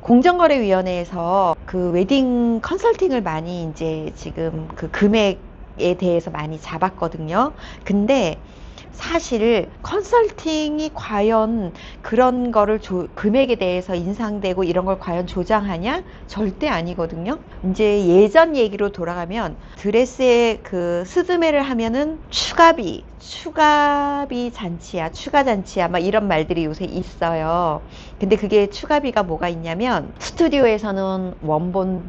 공정거래위원회에서 그 웨딩 컨설팅을 많이 이제 지금 그 금액에 대해서 많이 잡았거든요. 근데 사실 컨설팅이 과연 그런 거를 금액에 대해서 인상되고 이런 걸 과연 조장하냐? 절대 아니거든요. 이제 예전 얘기로 돌아가면 드레스에 그 스드메를 하면은 추가비 잔치야, 추가 잔치야, 막 이런 말들이 요새 있어요. 근데 그게 추가비가 뭐가 있냐면 스튜디오에서는 원본,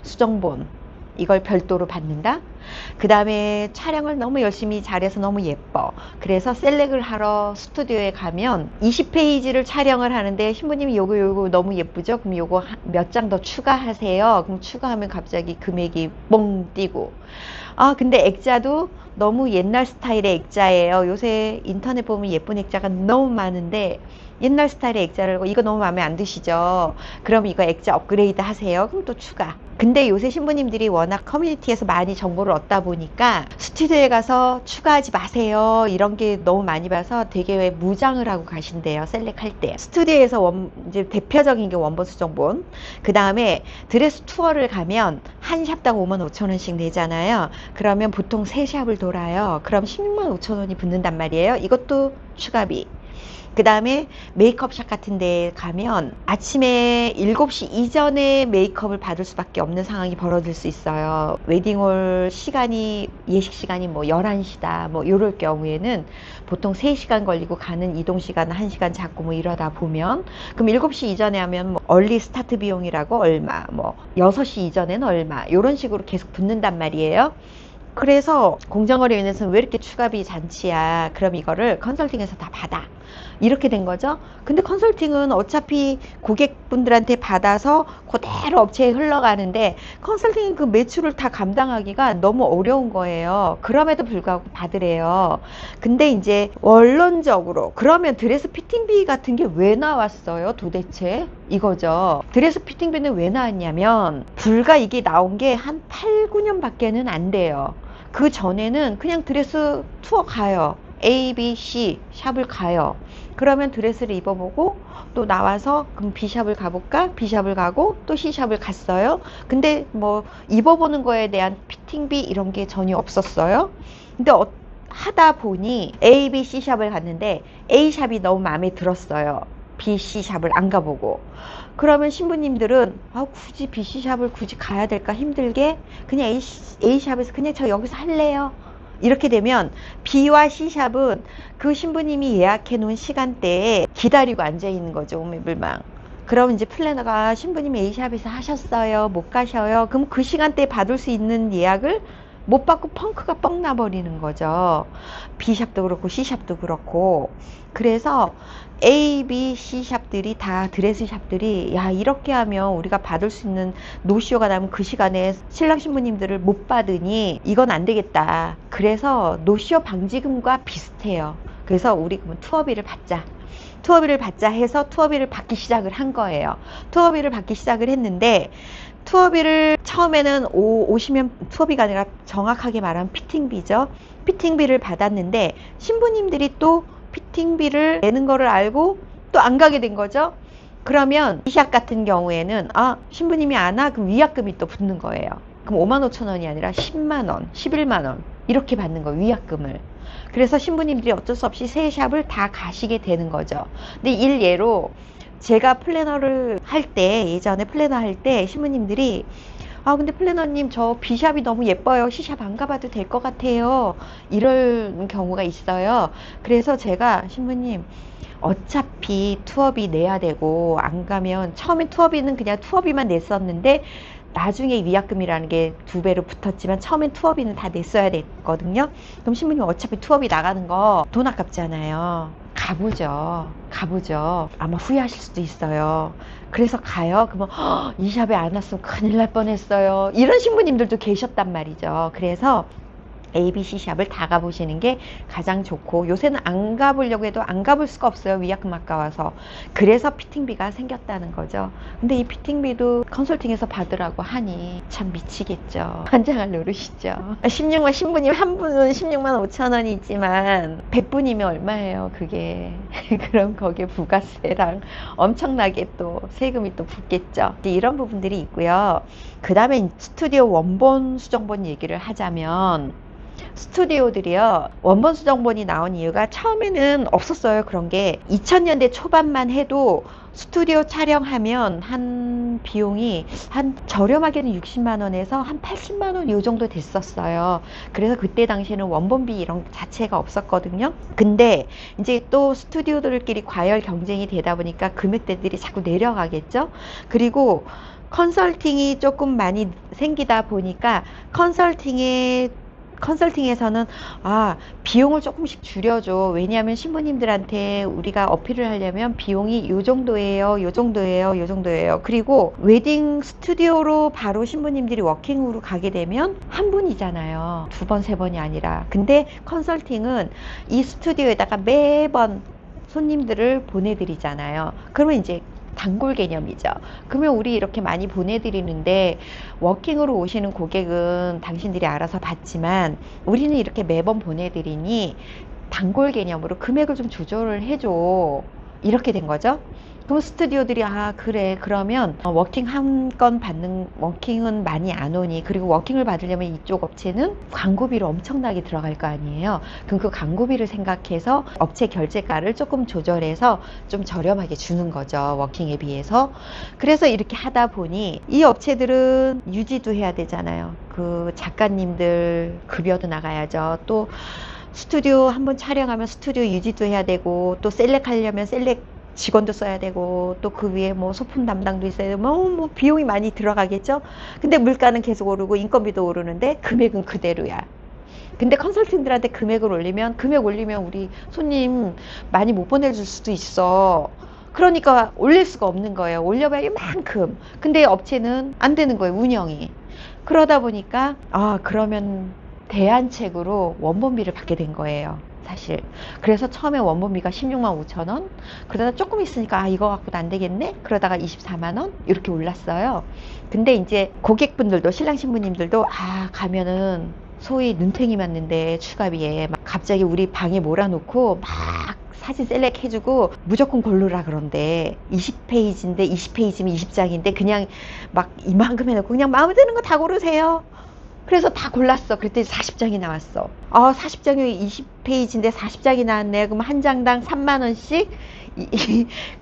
수정본 이걸 별도로 받는다. 그 다음에 촬영을 너무 열심히 잘해서 너무 예뻐. 그래서 셀렉을 하러 스튜디오에 가면 20페이지를 촬영을 하는데 신부님이 요거 너무 예쁘죠? 그럼 요거 몇 장 더 추가하세요. 그럼 추가하면 갑자기 금액이 뻥 뛰고. 아, 근데 액자도 너무 옛날 스타일의 액자예요. 요새 인터넷 보면 예쁜 액자가 너무 많은데 옛날 스타일의 액자를 이거 너무 마음에 안 드시죠? 그럼 이거 액자 업그레이드 하세요. 그럼 또 추가. 근데 요새 신부님들이 워낙 커뮤니티에서 많이 정보를 얻다 보니까 스튜디오에 가서 추가하지 마세요. 이런 게 너무 많이 봐서 되게 왜 무장을 하고 가신대요. 셀렉할 때. 스튜디오에서 이제 대표적인 게 원본 수정본. 그 다음에 드레스 투어를 가면 한 샵당 55,000원씩 내잖아요. 그러면 보통 3샵을 돌아요. 그럼 165,000원이 붙는단 말이에요. 이것도 추가비. 그 다음에 메이크업샵 같은 데 가면 아침에 7시 이전에 메이크업을 받을 수밖에 없는 상황이 벌어질 수 있어요. 웨딩홀 시간이, 예식 시간이 뭐 11시다 뭐 이럴 경우에는 보통 3시간 걸리고 가는 이동 시간은 1시간 잡고 뭐 이러다 보면, 그럼 7시 이전에 하면 뭐 얼리 스타트 비용이라고 얼마, 뭐 6시 이전에는 얼마, 이런 식으로 계속 붙는단 말이에요. 그래서 공정거래위원회에서는 왜 이렇게 추가비 잔치야? 그럼 이거를 컨설팅에서 다 받아. 이렇게 된 거죠. 근데 컨설팅은 어차피 고객분들한테 받아서 그대로 업체에 흘러가는데 컨설팅 그 매출을 다 감당하기가 너무 어려운 거예요. 그럼에도 불구하고 받으래요. 근데 이제 원론적으로 그러면 드레스 피팅비 같은 게 왜 나왔어요? 도대체 이거죠. 드레스 피팅비는 왜 나왔냐면 불과 이게 나온 게 한 8, 9년 밖에는 안 돼요. 그 전에는 그냥 드레스 투어 가요. A, B, C 샵을 가요. 그러면 드레스를 입어보고 또 나와서 그럼 B샵을 가볼까? B샵을 가고 또 C샵을 갔어요. 근데 뭐 입어보는 거에 대한 피팅비 이런 게 전혀 없었어요. 근데 하다 보니 A, B, C샵을 갔는데 A샵이 너무 마음에 들었어요. B, C샵을 안 가보고. 그러면 신부님들은 굳이 B, C샵을 굳이 가야 될까 힘들게 그냥 A샵에서 그냥 저 여기서 할래요. 이렇게 되면 B와 C샵은 그 신부님이 예약해 놓은 시간대에 기다리고 앉아 있는 거죠. 오매불망. 그럼 이제 플래너가 신부님이 A샵에서 하셨어요. 못 가셔요. 그럼 그 시간대에 받을 수 있는 예약을 못 받고 펑크가 뻥 나버리는 거죠. B샵도 그렇고 C샵도 그렇고. 그래서 A, B, C샵들이 다 드레스 샵들이 야 이렇게 하면 우리가 받을 수 있는 노쇼가 나면 그 시간에 신랑 신부님들을 못 받으니 이건 안 되겠다. 그래서 노쇼 방지금과 비슷해요. 그래서 우리 그러면 투어비를 받자 해서 투어비를 받기 시작을 한 거예요. 투어비를 받기 시작을 했는데 투어비를 처음에는 오시면 투어비가 아니라 정확하게 말하면 피팅비죠. 피팅비를 받았는데 신부님들이 또 피팅비를 내는 거를 알고 또 안 가게 된 거죠. 그러면 B샵 같은 경우에는 신부님이 안 와? 그럼 위약금이 또 붙는 거예요. 그럼 55,000원이 아니라 10만원, 11만원 이렇게 받는 거예요. 위약금을. 그래서 신부님들이 어쩔 수 없이 세 샵을 다 가시게 되는 거죠. 근데 일예로 제가 플래너를 할 때, 예전에 플래너 할 때 신부님들이 근데 플래너님 저 B샵이 너무 예뻐요. C샵 안 가봐도 될 것 같아요. 이럴 경우가 있어요. 그래서 제가 신부님 어차피 투어비 내야 되고 안 가면 처음에 투어비는 그냥 투어비만 냈었는데 나중에 위약금이라는 게 2배로 붙었지만 처음엔 투어비는 다 냈어야 됐거든요. 그럼 신부님 어차피 투어비 나가는 거 돈 아깝잖아요. 가보죠. 아마 후회하실 수도 있어요. 그래서 가요. 그러면 이 샵에 안 왔으면 큰일 날 뻔했어요. 이런 신부님들도 계셨단 말이죠. 그래서 ABC 샵을 다 가보시는 게 가장 좋고, 요새는 안 가보려고 해도 안 가볼 수가 없어요. 위약금 아까워서. 그래서 피팅비가 생겼다는 거죠. 근데 이 피팅비도 컨설팅에서 받으라고 하니 참 미치겠죠. 환장을 누르시죠. 16만, 신부님 한 분은 16만 5천 원이 있지만 100분이면 얼마예요 그게. 그럼 거기에 부가세랑 엄청나게 또 세금이 또 붙겠죠. 이런 부분들이 있고요. 그 다음에 스튜디오 원본 수정본 얘기를 하자면, 스튜디오들이요, 원본 수정본이 나온 이유가 처음에는 없었어요. 그런 게 2000년대 초반만 해도 스튜디오 촬영하면 한 비용이 한 저렴하게는 60만 원에서 한 80만 원 요 정도 됐었어요. 그래서 그때 당시에는 원본비 이런 자체가 없었거든요. 근데 이제 또 스튜디오들끼리 과열 경쟁이 되다 보니까 금액대들이 자꾸 내려가겠죠. 그리고 컨설팅이 조금 많이 생기다 보니까 컨설팅에서는 비용을 조금씩 줄여줘. 왜냐하면 신부님들한테 우리가 어필을 하려면 비용이 요 정도예요, 요 정도예요, 요 정도예요. 그리고 웨딩 스튜디오로 바로 신부님들이 워킹으로 가게 되면 한 분이잖아요. 두 번, 세 번이 아니라. 근데 컨설팅은 이 스튜디오에다가 매번 손님들을 보내드리잖아요. 그러면 이제 단골 개념이죠. 그러면 우리 이렇게 많이 보내드리는데 워킹으로 오시는 고객은 당신들이 알아서 받지만 우리는 이렇게 매번 보내드리니 단골 개념으로 금액을 좀 조절을 해줘. 이렇게 된 거죠. 그럼 스튜디오들이 그래 그러면 워킹 한 건 받는, 워킹은 많이 안 오니, 그리고 워킹을 받으려면 이쪽 업체는 광고비를 엄청나게 들어갈 거 아니에요. 그럼 그 광고비를 생각해서 업체 결제가를 조금 조절해서 좀 저렴하게 주는 거죠, 워킹에 비해서. 그래서 이렇게 하다 보니 이 업체들은 유지도 해야 되잖아요. 그 작가님들 급여도 나가야죠. 또 스튜디오 한번 촬영하면 스튜디오 유지도 해야 되고, 또 셀렉 하려면 셀렉 직원도 써야 되고, 또 그 위에 뭐 소품 담당도 있어야 되고, 뭐 비용이 많이 들어가겠죠. 근데 물가는 계속 오르고 인건비도 오르는데 금액은 그대로야. 근데 컨설팅들한테 금액 올리면 우리 손님 많이 못 보내줄 수도 있어. 그러니까 올릴 수가 없는 거예요. 올려봐야 이만큼. 근데 업체는 안 되는 거예요, 운영이. 그러다 보니까 그러면 대안책으로 원본비를 받게 된 거예요, 사실. 그래서 처음에 원본비가 16만 5천 원, 그러다 조금 있으니까 이거 갖고도 안 되겠네, 그러다가 24만 원 이렇게 올랐어요. 근데 이제 고객분들도, 신랑 신부님들도 가면은 소위 눈탱이 맞는데 추가비에 막 갑자기 우리 방에 몰아놓고 막 사진 셀렉 해주고 무조건 고르라 그런데, 20페이지인데 20페이지면 20장인데 그냥 막 이만큼 해놓고 그냥 마음에 드는 거 다 고르세요. 그래서 다 골랐어. 그랬더니 40장이 나왔어. 40장이 20페이지인데 40장이 나왔네. 그럼 한 장당 3만원씩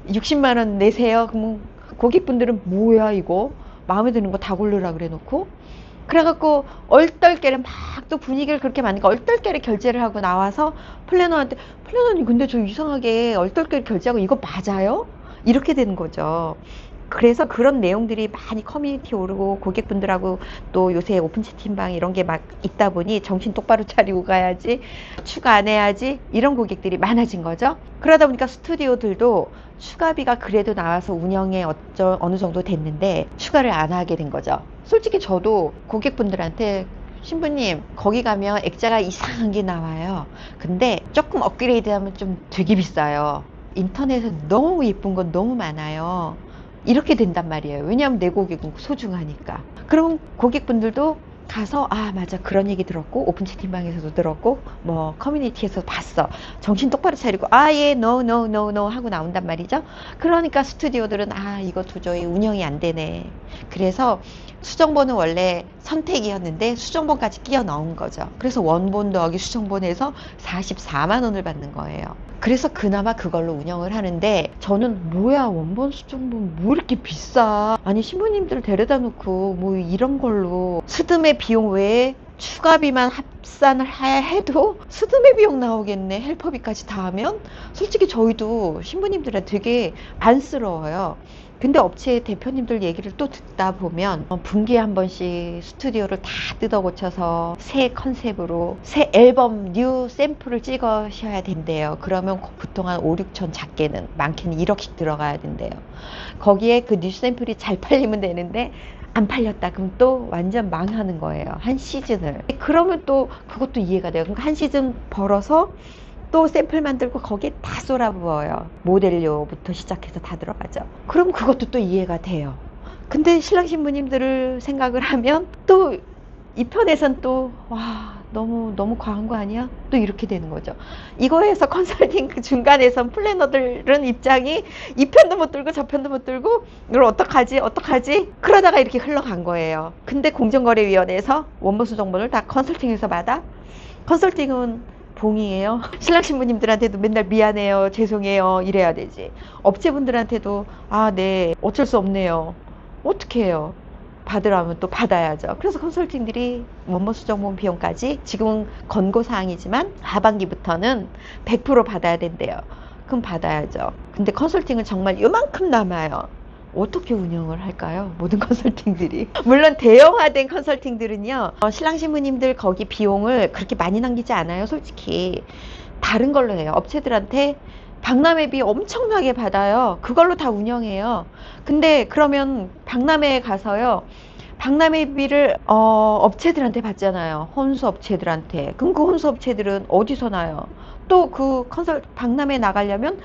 60만원 내세요. 그럼 고객분들은 뭐야 이거? 마음에 드는 거 다 고르라 그래 놓고. 그래갖고 얼떨결에 막 또 분위기를 그렇게 만드니까 얼떨결에 결제를 하고 나와서 플래너한테, 플래너님 근데 저 이상하게 얼떨결에 결제하고 이거 맞아요? 이렇게 되는 거죠. 그래서 그런 내용들이 많이 커뮤니티 오르고, 고객분들하고 또 요새 오픈 채팅방 이런 게 막 있다 보니 정신 똑바로 차리고 가야지, 추가 안 해야지, 이런 고객들이 많아진 거죠. 그러다 보니까 스튜디오들도 추가비가 그래도 나와서 운영에 어느 정도 됐는데 추가를 안 하게 된 거죠. 솔직히 저도 고객분들한테, 신부님 거기 가면 액자가 이상한 게 나와요. 근데 조금 업그레이드 하면 좀 되게 비싸요. 인터넷에 너무 예쁜 건 너무 많아요. 이렇게 된단 말이에요. 왜냐하면 내 고객은 소중하니까. 그럼 고객분들도 가서 맞아, 그런 얘기 들었고, 오픈 채팅방에서도 들었고, 뭐 커뮤니티에서 봤어, 정신 똑바로 차리고 예, no 하고 나온단 말이죠. 그러니까 스튜디오들은 이거 도저히 운영이 안 되네. 그래서 수정본은 원래 선택이었는데 수정본까지 끼워 넣은 거죠. 그래서 원본 더하기 수정본에서 44만 원을 받는 거예요. 그래서 그나마 그걸로 운영을 하는데, 저는 뭐야 원본 수정본 뭐 이렇게 비싸, 아니 신부님들 데려다 놓고 뭐 이런 걸로 스드메 비용 외에 추가비만 합산을 해도 스드메 비용 나오겠네, 헬퍼비까지 다 하면. 솔직히 저희도 신부님들은 되게 안쓰러워요. 근데 업체 대표님들 얘기를 또 듣다 보면 분기에 한 번씩 스튜디오를 다 뜯어 고쳐서 새 컨셉으로 새 앨범 뉴 샘플을 찍으셔야 된대요. 그러면 보통 한 5, 6천, 작게는 많게는 1억씩 들어가야 된대요. 거기에 그 뉴 샘플이 잘 팔리면 되는데 안 팔렸다 그럼 또 완전 망하는 거예요. 한 시즌을. 그러면 또 그것도 이해가 돼요. 그러니까 한 시즌 벌어서 또 샘플 만들고 거기에 다 쏟아부어요. 모델료부터 시작해서 다 들어가죠. 그럼 그것도 또 이해가 돼요. 근데 신랑 신부님들을 생각을 하면 또 이 편에선 또 와 너무 과한 거 아니야? 또 이렇게 되는 거죠. 이거에서 컨설팅 그 중간에선 플래너들은 입장이 이 편도 못 들고 저 편도 못 들고 이걸 어떡하지 그러다가 이렇게 흘러간 거예요. 근데 공정거래위원회에서 원보수 정보를 다 컨설팅에서 받아. 컨설팅은 봉이에요. 신랑 신부님들한테도 맨날 미안해요, 죄송해요 이래야 되지. 업체분들한테도 아, 네, 어쩔 수 없네요. 어떻게 해요? 받으라면 또 받아야죠. 그래서 컨설팅들이 원보수 정보 비용까지 지금은 권고사항이지만 하반기부터는 100% 받아야 된대요. 그럼 받아야죠. 근데 컨설팅은 정말 요만큼 남아요. 어떻게 운영을 할까요? 모든 컨설팅들이. 물론 대형화된 컨설팅들은요, 신랑 신부님들 거기 비용을 그렇게 많이 남기지 않아요, 솔직히. 다른 걸로 해요. 업체들한테 박람회비 엄청나게 받아요. 그걸로 다 운영해요. 근데 그러면 박람회에 가서요, 박람회비를 업체들한테 받잖아요. 혼수업체들한테. 그럼 그 혼수업체들은 어디서 나요? 또 그 박람회 나가려면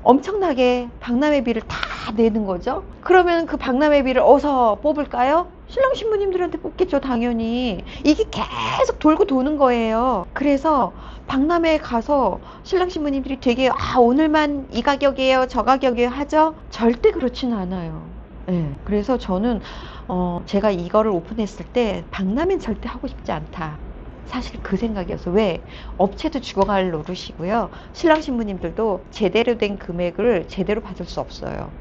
엄청나게 박람회비를 다 내는 거죠. 그러면 그 박람회비를 어디서 뽑을까요? 신랑 신부님들한테 뽑겠죠, 당연히. 이게 계속 돌고 도는 거예요. 그래서 박람회에 가서 신랑 신부님들이 되게 오늘만 이 가격이에요, 저 가격이에요 하죠? 절대 그렇지는 않아요. 네, 그래서 저는 제가 이거를 오픈했을 때 박람회는 절대 하고 싶지 않다. 사실 그 생각이었어. 왜? 업체도 죽어갈 노릇이고요. 신랑 신부님들도 제대로 된 금액을 제대로 받을 수 없어요.